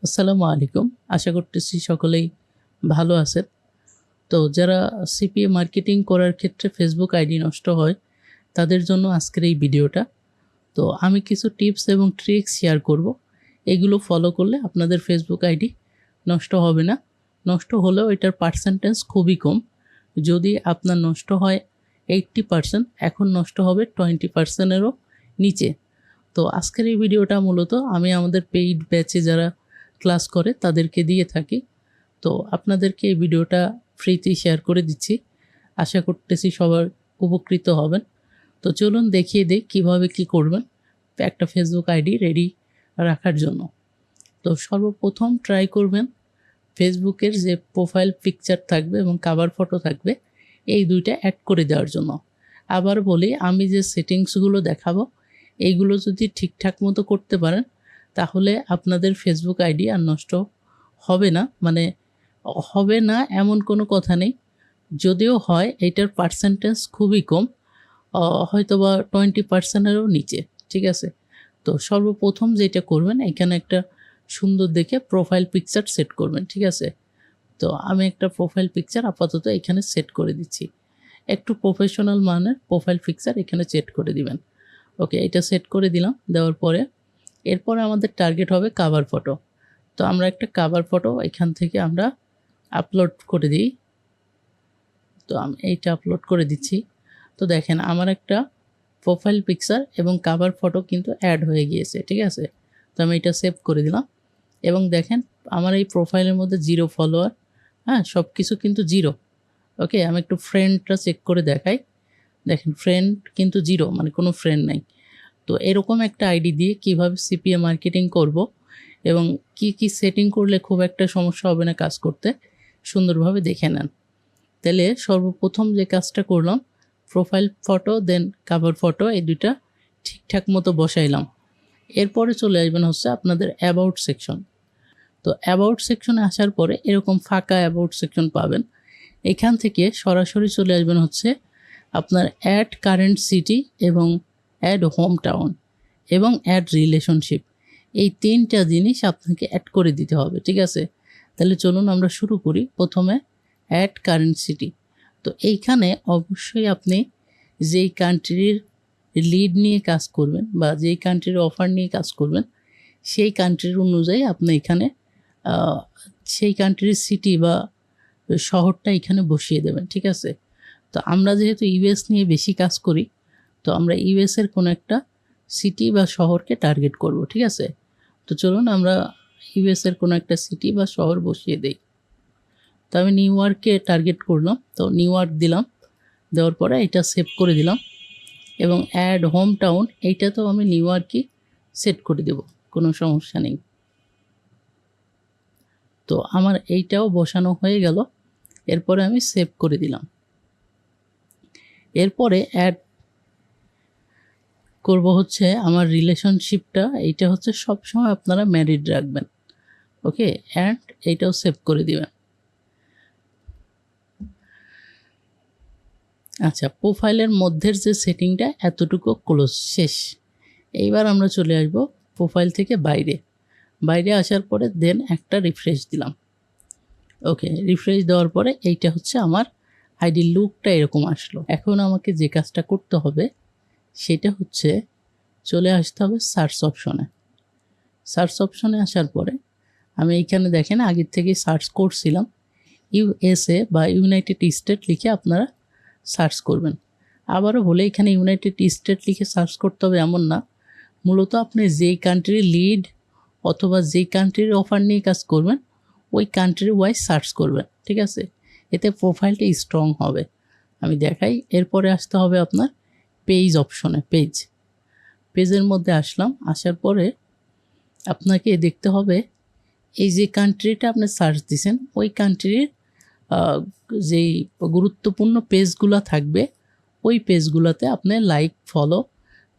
আসসালামু আলাইকুম। আশা করতেছি সকলেই ভালো আছেন। তো যারা সিপিএ মার্কেটিং করার ক্ষেত্রে ফেসবুক আইডি নষ্ট হয়, তাদের জন্য আজকের এই ভিডিওটা। তো আমি কিছু টিপস এবং ট্রিক্স শেয়ার করব। এগুলো ফলো করলে আপনাদের ফেসবুক আইডি নষ্ট হবে না। নষ্ট হলেও এটার পার্সেন্টেজ খুবই কম। যদি আপনার নষ্ট হয় 80%, এখন নষ্ট হবে 20% এরও নিচে। তো আজকের এই ভিডিওটা মূলত আমি আমাদের পেইড ব্যাচে যারা ক্লাস করে তাদেরকে দিয়ে থাকি। তো আপনাদেরকে এই ভিডিওটা ফ্রিতেই শেয়ার করে দিচ্ছি। আশা করতেছি সবার উপকৃত হবেন। তো চলুন দেখিয়ে দিই কীভাবে কী করবেন একটা ফেসবুক আইডি রেডি রাখার জন্য। তো সর্বপ্রথম ট্রাই করবেন ফেসবুকের যে প্রোফাইল পিকচার থাকবে এবং কাভার ফটো থাকবে, এই দুইটা অ্যাড করে দেওয়ার জন্য। আবার বলি, আমি যে সেটিংসগুলো দেখাবো এইগুলো যদি ঠিকঠাক মতো করতে পারেন তাহলে আপনাদের ফেসবুক আইডি আর নষ্ট হবে না। মানে হবে না এমন কোনো কথা নেই, যদিও হয় এটার পার্সেন্টেজ খুবই কম, হয়তোবা 20%-এরও নিচে। ঠিক আছে? তো সর্বপ্রথম যেটা করবেন, এখানে একটা সুন্দর দেখে প্রোফাইল পিকচার সেট করবেন। ঠিক আছে? তো আমি একটা প্রোফাইল পিকচার আপাতত এখানে সেট করে দিচ্ছি। একটু প্রফেশনাল মানের প্রোফাইল পিকচার এখানে সেট করে দিবেন। ওকে, এটা সেট করে দিলাম। দেওয়ার পরে এরপরে আমাদের টার্গেট হবে কাভার ফটো। তো আমরা একটা কাভার ফটো এখান থেকে আমরা আপলোড করে দিই। তো আমি এইটা আপলোড করে দিচ্ছি। তো দেখেন আমার একটা প্রোফাইল পিকচার এবং কাভার ফটো কিন্তু অ্যাড হয়ে গিয়েছে। ঠিক আছে? তো আমি এটা সেভ করে দিলাম এবং দেখেন আমার এই প্রোফাইলের মধ্যে 0 ফলোয়ার। হ্যাঁ, সব কিছু কিন্তু 0। ওকে, আমি একটু ফ্রেন্ডটা চেক করে দেখাই। দেখেন ফ্রেন্ড কিন্তু 0, মানে কোনো ফ্রেন্ড নাই। তো এরকম একটা আইডি দিয়ে কিভাবে সিপিএ মার্কেটিং করব এবং কি সেটিং করলে খুব একটা সমস্যা হবে না কাজ করতে, সুন্দরভাবে দেখে নেন। তাহলে সর্বপ্রথম যে কাজটা করলাম, প্রোফাইল ফটো দেন কাভার ফটো, এই দুইটা ঠিকঠাক মতো বসাইলাম। এরপরে চলে আসবেন হচ্ছে আপনাদের অ্যাবাউট সেকশন। তো অ্যাবাউট সেকশনে আসার পরে এরকম ফাঁকা অ্যাবাউট সেকশন পাবেন। এখান থেকে সরাসরি চলে আসবেন হচ্ছে আপনার অ্যাড কারেন্ট সিটি এবং অ্যাড হোম টাউন এবং অ্যাড রিলেশনশিপ। এই 3টা জিনিস আপনাকে অ্যাড করে দিতে হবে। ঠিক আছে? তাহলে চলুন আমরা শুরু করি। প্রথমে অ্যাড কারেন্ট সিটি। তো এইখানে অবশ্যই আপনি যেই কান্ট্রির লিড নিয়ে কাজ করবেন বা যেই কান্ট্রির অফার নিয়ে কাজ করবেন, সেই কান্ট্রির অনুযায়ী আপনি এখানে সেই কান্ট্রির সিটি বা শহরটা এখানে বসিয়ে দেবেন। ঠিক আছে? তো আমরা যেহেতু ইউএস নিয়ে বেশি কাজ করি, তো আমরা ইউএসের কোনো একটা সিটি বা শহরকে টার্গেট করব। ঠিক আছে? তো চলুন আমরা ইউএসের কোনো একটা সিটি বা শহর বসিয়ে দেই। তো আমি নিউ ইয়র্ককে টার্গেট করলাম। তো নিউ ইয়র্ক দিলাম। দেওয়ার পরে এটা সেভ করে দিলাম এবং অ্যাড হোম টাউন এইটাতেও আমি নিউ ইয়র্কই সেট করে দেব, কোনো সমস্যা নেই। তো আমার এইটাও বসানো হয়ে গেল। এরপরে আমি সেভ করে দিলাম। এরপরে অ্যাড করব হচ্ছে আমার রিলেশনশিপটা, এইটা হচ্ছে সবসময় আপনারা ম্যারিড রাখবেন। ওকে, অ্যান্ড এইটাও সেভ করে দিবেন। আচ্ছা, প্রোফাইলের মধ্যের যে সেটিংটা এতটুকু ক্লোজ, শেষ। এইবার আমরা চলে আসব প্রোফাইল থেকে বাইরে আসার পরে দেন একটা রিফ্রেশ দিলাম। ওকে, রিফ্রেশ দেওয়ার পরে এইটা হচ্ছে আমার আইডির লুকটা এরকম আসলো। এখন আমাকে যে কাজটা করতে হবে সেটা হচ্ছে চলে আসতে হবে সার্চ অপশনে। সার্চ অপশনে আসার পরে আমি এইখানে দেখেন আগের থেকে সার্চ করছিলাম, ইউএসএ বা ইউনাইটেড স্টেট লিখে আপনারা সার্চ করবেন। আবারও বলে, এখানে ইউনাইটেড স্টেট লিখে সার্চ করতে হবে এমন না। মূলত আপনি যেই কান্ট্রির লিড অথবা যেই কান্ট্রির অফার নিয়ে কাজ করবেন ওই কান্ট্রি ওয়াইজ সার্চ করবেন। ঠিক আছে? এতে প্রোফাইলটা স্ট্রং হবে। আমি দেখাই। এরপরে আসতে হবে আপনার পেজ অপশনে। পেজের মধ্যে আসলাম। আসার পরে আপনাকে দেখতে হবে এই যে কান্ট্রিটা আপনি সার্চ দিছেন ওই কান্ট্রির যেই গুরুত্বপূর্ণ পেজগুলো থাকবে ওই পেজগুলোতে আপনি লাইক ফলো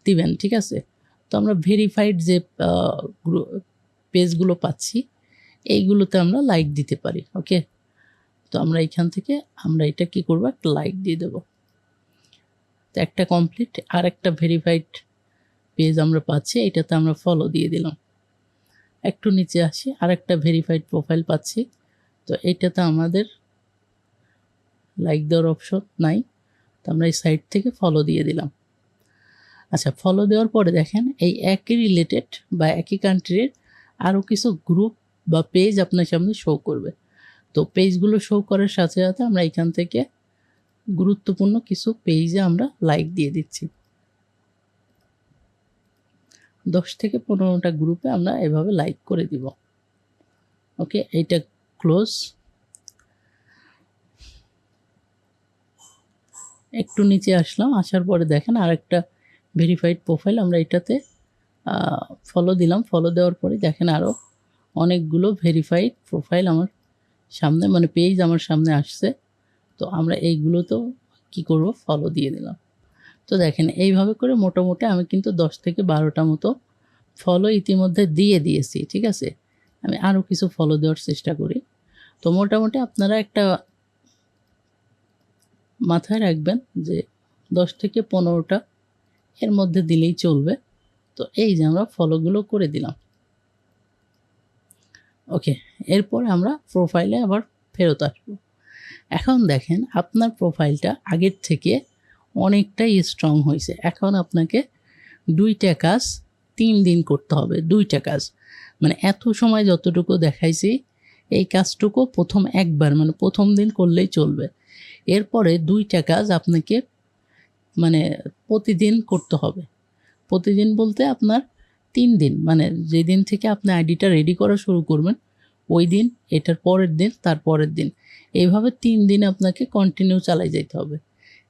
দিবেন। ঠিক আছে? তো আমরা ভেরিফাইড যে পেজগুলো পাচ্ছি এইগুলোতে আমরা লাইক দিতে পারি। ওকে, তো আমরা এখান থেকে আমরা এটা কি করব, একটা লাইক দিয়ে দেব। তো একটা কমপ্লিট। আর একটা ভেরিফাইড পেজ আমরা পাচ্ছি, এটাতে আমরা ফলো দিয়ে দিলাম। একটু নিচে আসি, আরেকটা ভেরিফাইড প্রোফাইল পাচ্ছি। তো এইটাতে আমাদের লাইক দেওয়ার অপশন নাই, তো আমরা এই সাইট থেকে ফলো দিয়ে দিলাম। আচ্ছা, ফলো দেওয়ার পরে দেখেন এই একই রিলেটেড বা একই কান্ট্রির আরও কিছু গ্রুপ বা পেজ আপনার সামনে শো করবে। তো পেজগুলো শো করার সাথে সাথে আমরা এখান থেকে গুরুত্বপূর্ণ কিছু পেজে আমরা লাইক দিয়ে দিচ্ছি। 10 থেকে 15টা গ্রুপে আমরা এভাবে লাইক করে দিব। ওকে, এইটা ক্লোজ। একটু নিচে আসলাম, আসার পরে দেখেন আরেকটা ভেরিফাইড প্রোফাইল, আমরা এটাতে ফলো দিলাম। ফলো দেওয়ার পরে দেখেন আরও অনেকগুলো ভেরিফাইড প্রোফাইল আমার সামনে, মানে পেজ আমার সামনে আসছে। তো আমরা এইগুলোতেও কী করব, ফলো দিয়ে দিলাম। তো দেখেন এইভাবে করে মোটামুটি আমি কিন্তু 10 থেকে 12টা মতো ফলো ইতিমধ্যে দিয়ে দিয়েছি। ঠিক আছে, আমি আরও কিছু ফলো দেওয়ার চেষ্টা করি। তো মোটামুটি আপনারা একটা মাথায় রাখবেন যে 10 থেকে 15টা এর মধ্যে দিলেই চলবে। তো এই যে আমরা ফলোগুলো করে দিলাম। ওকে, এরপর আমরা প্রোফাইলে আবার ফেরত আসবো। এখন দেখেন আপনার প্রোফাইলটা আগের থেকে অনেকটাই স্ট্রং হয়েছে। এখন আপনাকে 2টা কাজ 3 দিন করতে হবে। 2টা কাজ মানে এত সময় যতটুকু দেখাইছি এই কাজটুকু প্রথম একবার মানে প্রথম দিন করলেই চলবে। এরপরে 2টা কাজ আপনাকে মানে প্রতিদিন করতে হবে। প্রতিদিন বলতে আপনার 3 দিন, মানে যেদিন থেকে আপনি আইডিটা রেডি করা শুরু করবেন ওই দিন, এটার পরের দিন, তার পরের দিন, এইভাবে 3 দিন আপনাকে কন্টিনিউ চালাই যেতে হবে।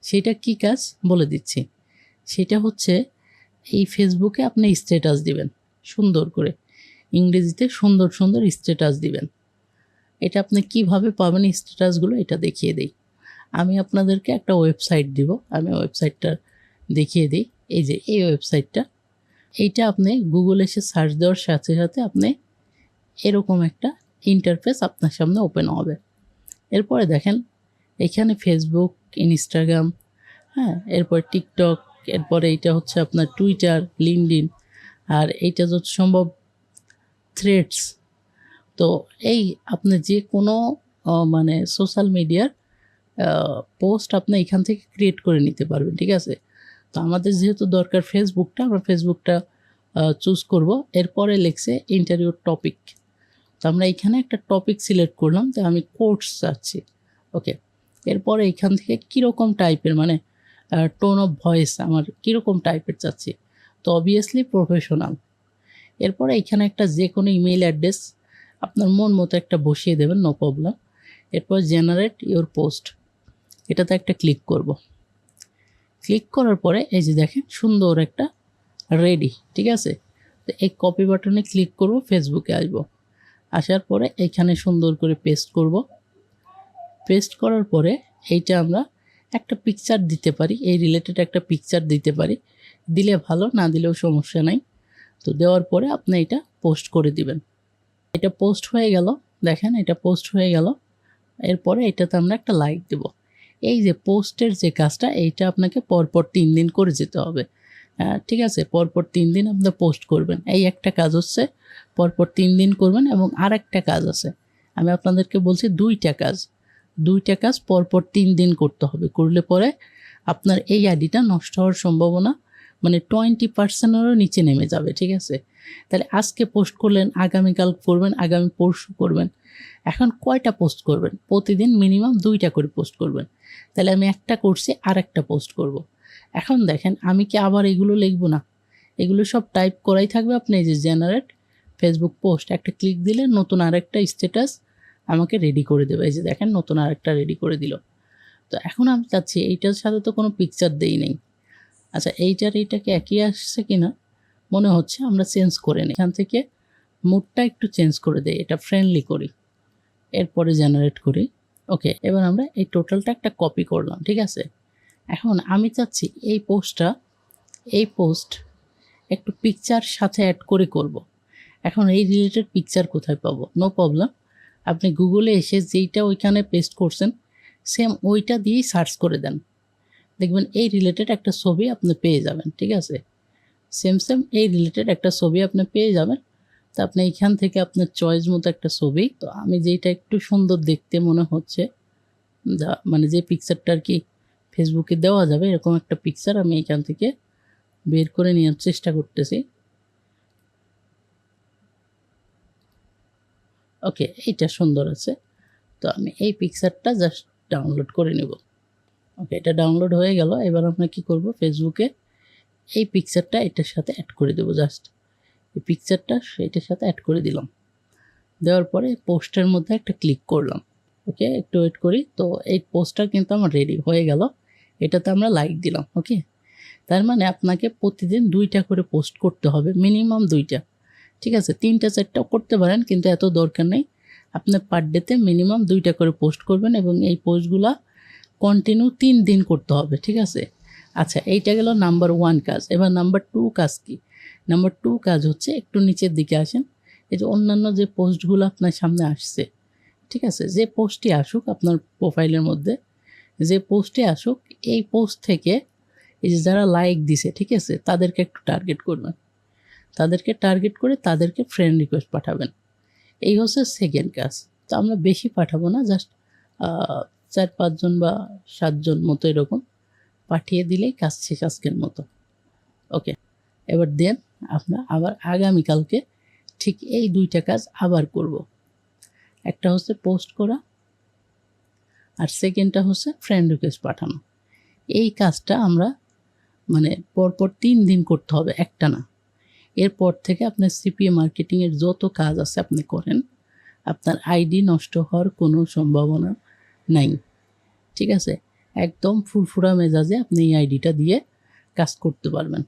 সেটা কি কাজ বলে দিচ্ছি। সেটা হচ্ছে এই ফেসবুকে আপনি স্ট্যাটাস দিবেন সুন্দর করে, ইংরেজিতে সুন্দর সুন্দর স্ট্যাটাস দিবেন। এটা আপনি কিভাবে পাবেন স্ট্যাটাসগুলো এটা দেখিয়ে দিই। আমি আপনাদেরকে একটা ওয়েবসাইট দিব, আমি ওয়েবসাইটটা দেখিয়ে দিই। এই যে এই ওয়েবসাইটটা, এইটা আপনি গুগলে এসে সার্চ দেওয়ার সাথে সাথে আপনি এরকম একটা ইন্টারফেস আপনার সামনে ওপেন হবে। এরপরে দেখেন এখানে ফেসবুক, ইনস্টাগ্রাম, হ্যাঁ, এরপর টিকটক, এরপরে এইটা হচ্ছে আপনার টুইটার, লিঙ্কডইন, আর এইটা যত সম্ভব থ্রেডস। তো এই আপনি যে কোনো মানে সোশ্যাল মিডিয়ার পোস্ট আপনি এখান থেকে ক্রিয়েট করে নিতে পারবেন। ঠিক আছে, তো আমাদের যেহেতু দরকার ফেসবুকটা, আমরা ফেসবুকটা চুজ করব। এরপরে লিখছে ইন্টারভিউ টপিক। তো আমরা এখানে একটা টপিক সিলেক্ট করলাম, তো আমি কোর্স চাচ্ছি। ওকে, এরপরে এখান থেকে কীরকম টাইপের মানে টোন অফ ভয়েস আমার কীরকম টাইপের চাচ্ছি, তো অবভিয়াসলি প্রফেশনাল। এরপরে এখানে একটা যে কোনো ইমেল অ্যাড্রেস আপনার মন মতো একটা বসিয়ে দেবেন, নো প্রবলেম। এরপর জেনারেট ইওর পোস্ট, এটাতে একটা ক্লিক করব। ক্লিক করার পরে এই যে দেখেন সুন্দর একটা রেডি। ঠিক আছে, তো এই কপি বাটনে ক্লিক করব, ফেসবুকে আসব। আসার পরে এখানে সুন্দর করে পেস্ট করব। পেস্ট করার পরে এইটা আমরা একটা পিকচার দিতে পারি, এই রিলেটেড একটা পিকচার দিতে পারি, দিলে ভালো, না দিলেও সমস্যা নাই। তো দেওয়ার পরে আপনি এটা পোস্ট করে দিবেন। এটা পোস্ট হয়ে গেল, দেখেন এটা পোস্ট হয়ে গেল। এরপরে এটাতে আমরা একটা লাইক দেব। এই যে পোস্টের যে কাজটা, এইটা আপনাকে পরপর 3 দিন করে যেতে হবে। ঠিক আছে, পরপর 3 দিন আপনি পোস্ট করবেন। এই একটা কাজ হচ্ছে পরপর 3 দিন করবেন, এবং আর একটা কাজ আছে, আমি আপনাদেরকে বলছি 2টা কাজ। 2টা কাজ পরপর 3 দিন করতে হবে। করলে পরে আপনার এই আইডিটা নষ্ট হওয়ার সম্ভাবনা মানে 20%-এরও নিচে নেমে যাবে। ঠিক আছে, তাহলে আজকে পোস্ট করলেন, আগামীকাল করবেন, আগামী পরশু করবেন। এখন কয়টা পোস্ট করবেন? প্রতিদিন মিনিমাম 2টা করে পোস্ট করবেন। তাহলে আমি একটা করছি, আর একটা পোস্ট করব। এখন দেখেন আমি কি আবার এগুলো লিখব না, এগুলো সব টাইপ করাই থাকবে। আপনি এই যে জেনারেট ফেসবুক পোস্ট একটা ক্লিক দিলে নতুন আরেকটা স্ট্যাটাস আমাকে রেডি করে দেবে। এই যে দেখেন নতুন আরেকটা রেডি করে দিল। তো এখন আমি চাচ্ছি এইটার সাথে তো কোনো পিকচার দেই নেই। আচ্ছা, এইটাকে একই আসছে কিনা মনে হচ্ছে, আমরা চেঞ্জ করে নিই। এখান থেকে মুডটা একটু চেঞ্জ করে দেই, এটা ফ্রেন্ডলি করি, এরপরে জেনারেট করি। ওকে, এবার আমরা এই টোটালটা একটা কপি করলাম। ঠিক আছে, এখন আমি চাচ্ছি এই পোস্ট একটু পিকচার সাথে অ্যাড করে করব। এখন এই রিলেটেড পিকচার কোথায় পাবো? নো প্রবলেম, আপনি গুগলে এসে যেইটা ওইখানে পেস্ট করছেন সেম ওইটা দিয়েই সার্চ করে দেন, দেখবেন এই রিলেটেড একটা ছবি আপনি পেয়ে যাবেন। ঠিক আছে, সেম এই রিলেটেড একটা ছবি আপনি পেয়ে যাবেন। তো আপনি এইখান থেকে আপনার চয়েস মতো একটা ছবি, তো আমি যেটা একটু সুন্দর দেখতে মনে হচ্ছে, মানে যে পিকচারটা আর কি ফেসবুকে দেওয়া যাবে এরকম একটা পিকচার আমি এখান থেকে বের করে নেওয়ার চেষ্টা করতেছি। ওকে, এইটা সুন্দর আছে। তো আমি এই পিকচারটা জাস্ট ডাউনলোড করে নেব। ওকে, এটা ডাউনলোড হয়ে গেল। এবার আমরা কি করব, ফেসবুকে এই পিকচারটা এটার সাথে অ্যাড করে দেব। জাস্ট এই পিকচারটা এটার সাথে অ্যাড করে দিলাম। দেওয়ার পরে পোস্টের মধ্যে একটা ক্লিক করলাম। ওকে, একটু ওয়েট করি। তো এই পোস্টটা কিন্তু আমার রেডি হয়ে গেল। এটাতে আমরা লাইক দিলাম। ওকে, তার মানে আপনাকে প্রতিদিন 2টা করে পোস্ট করতে হবে, মিনিমাম 2টা। ঠিক আছে, 3টা 4টাও করতে পারেন, কিন্তু এত দরকার নেই। আপনি পার ডেতে মিনিমাম 2টা করে পোস্ট করবেন এবং এই পোস্টগুলা কন্টিনিউ 3 দিন করতে হবে। ঠিক আছে, আচ্ছা, এইটা গেল নাম্বার 1 কাজ। এবার নাম্বার 2 কাজ কি? নাম্বার 2 কাজ হচ্ছে, একটু নিচের দিকে আসেন। এই যে অন্যান্য যে পোস্টগুলো আপনার সামনে আসছে, ঠিক আছে, যে পোস্টটি আসুক আপনার প্রোফাইলের মধ্যে, যে পোস্টে আসুক, এই পোস্ট থেকে এই যে যারা লাইক দিছে, ঠিক আছে, তাদেরকে একটু টার্গেট করবেন। তাদেরকে টার্গেট করে তাদেরকে ফ্রেন্ড রিকোয়েস্ট পাঠাবেন। এই হচ্ছে সেকেন্ড কাজ। তো আমরা বেশি পাঠাবো না, জাস্ট 4-5 জন বা 7 জন মতো এরকম পাঠিয়ে দিলেই কাজ শেষ আজকের মতো। ওকে, এবার দেন আমরা আবার আগামীকালকে ঠিক এই 2টা কাজ আবার করব। একটা হচ্ছে পোস্ট করা, আর সেকেন্ডটা হচ্ছে ফ্রেন্ড রিকোয়েস্ট পাঠানো। এই কাজটা আমরা মানে পরপর 3 দিন করতে হবে, একটা না। এরপর থেকে আপনার সিপিএ মার্কেটিংয়ের যত কাজ আছে আপনি করেন, আপনার আইডি নষ্ট হওয়ার কোনো সম্ভাবনা নাই। ঠিক আছে, একদম ফুরফুরা মেজাজে আপনি এই আইডিটা দিয়ে কাজ করতে পারবেন।